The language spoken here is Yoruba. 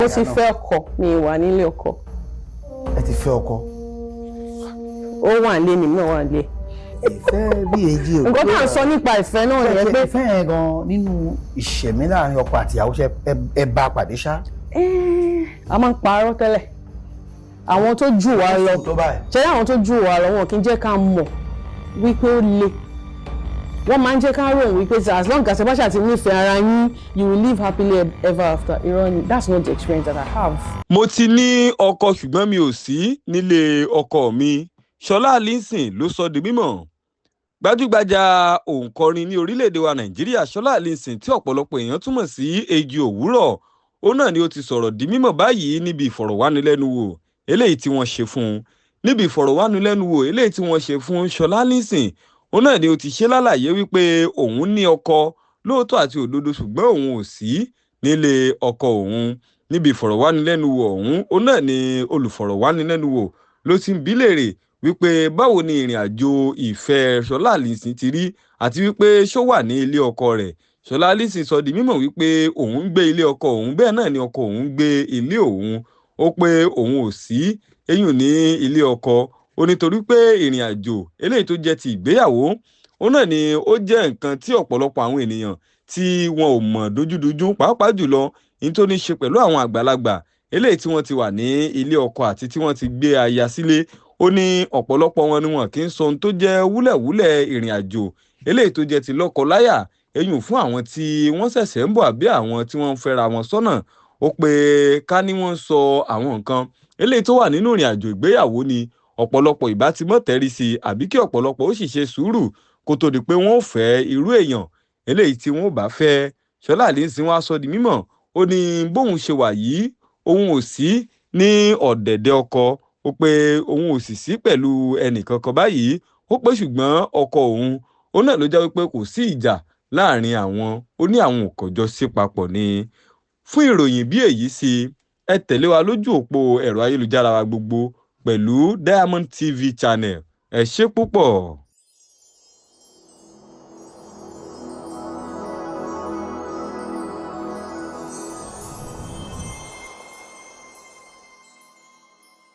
Mo ti fẹ́ ọkọ, mi wà nílé ọkọ. Ẹ ti fẹ́ ọkọ. Ó wà nílé, mi náà wà nílé. Ìfẹ́ bí èjì o. Nǹkan tá à ń sọ nípa ìfẹ́ náà nìyẹn pé ìfẹ́ yẹn gan nínú ìṣẹ̀mí láàrin ọkọ àti ìyàwó ṣe ẹ bá pàdé ṣá. A máa ń parọ́ tẹ́lẹ̀. Àwọn tó jù wá lọ. Ṣé àwọn tó jù wá lọ wọn kì í jẹ́ ká mọ̀ wípé ó le. Wọ́n máa ń jẹ́ ká rò wípé as long as ẹ bá ṣàti nífẹ̀ẹ́ ara yín, you will live happily ever after. Irọ́ ni, that's not the experience that I have. Mo ti ní ọkọ ṣùgbọ́n mi ò sí nílé ọkọ mi. Ṣọlá Allyson ló sọ di mímọ̀. Gbajúgbajà òǹkọrin ní orílẹ̀-èdè wa Nàìjíríà Ṣọlá Allyson tí ọ̀pọ̀lọpọ̀ èèyàn túmọ̀ sí Èjì Òwúrọ̀. Ó náà ni ó ti sọ̀rọ̀ di mímọ̀ báyìí níbi ìfọ̀rọ̀wánilẹ́nuwò eléyìí tí wọ́n ṣe fún un. Níbi ìfọ̀rọ̀wánilẹ́nuwò eléyìí tí wọ́n ṣe fún Ṣọlá Allyson, ó náà ni ó ti ṣe lálàyé wípé òun ní ọkọ lóòótọ́ àti òdodo ṣùgbọ́n òun ò sí nílé ọkọ òun. Níbi ìfọ̀rọ̀wánilẹ́nuwò ọ̀hún, ó náà ni olùfọ̀rọ̀wánilẹ́nuwò ló ti ń bi léèrè wípé báwo ni ìrìn àjò ìfẹ́ Ṣọlá Allyson ti rí àti wípé ṣó wà ní ilé ọkọ rẹ̀. Ṣọlá Allyson sọ di mímọ̀ wípé òun ń gbé ilé ọkọ òun bẹ́ẹ̀ náà ni ọkọ òun gbé ilé òun. Ó pé òun ò sí eyín ní ilé ọkọ. Ó nítorí pé ìrìn àjò eléyìí tó jẹ́ ti ìgbéyàwó, ó náà ni ó jẹ́ nǹkan tí ọ̀pọ̀lọpọ̀ àwọn ènìyàn tí wọn ò mọ̀ dójúdójú pàápàá jùlọ ní tó ní ṣe pẹ̀lú àwọn àgbàlagbà eléyìí tí wọ́n ti wà ní ilé ọkọ àti tí wọ́n ti gbé aya sílé. Ó ní ọ̀pọ̀lọpọ̀ wọn ni wọn kì í sọ ohun tó jẹ́ wúlẹ̀wúlẹ̀ ìrìn àjò eléyìí tó jẹ́ ti lọ́kọ-láyà eyín fún àwọn tí wọ́n ṣẹ̀ṣẹ̀ ń bọ̀ àbí àwọn tí wọ́n ń fẹ́ra wọn sọ́nà. Ó pé ká ní wọ́n sọ àwọn nǹkan eléyìí tó wà nínú ìrìn àjò ìgbéyàwó ni ọ̀pọ̀lọpọ̀ ìbá ti mọ̀ tẹ́rí sí àbí kí ọ̀pọ̀lọpọ̀ ó sì ṣe sùúrù kó tó di pé wọ́n ò fẹ́ irú èèyàn eléyìí tí wọ́n ò bá fẹ́. Ṣọlá Allyson wá sọ di mímọ̀. Ó ní bóun ṣe wà yìí òun ò sí ní ọ̀dẹ̀dẹ̀ ọkọ. Ó pé òun ò sì sí pẹ̀lú ẹnìkankan báyìí. Ó pé ṣùgbọ́n ọkọ òun ó náà ló jẹ́ wípé kò sí ìjà láàrin àwọn. Ó ní àwọn ò kọjọ sí papọ̀ ni. Fún ìròyìn bí èyí sí, ẹ tẹ̀lé wa lójú òpó ẹ̀rọ ayélujára wa gbogbo pẹ̀lú Diamond TV channel. Ẹ ṣé púpọ̀.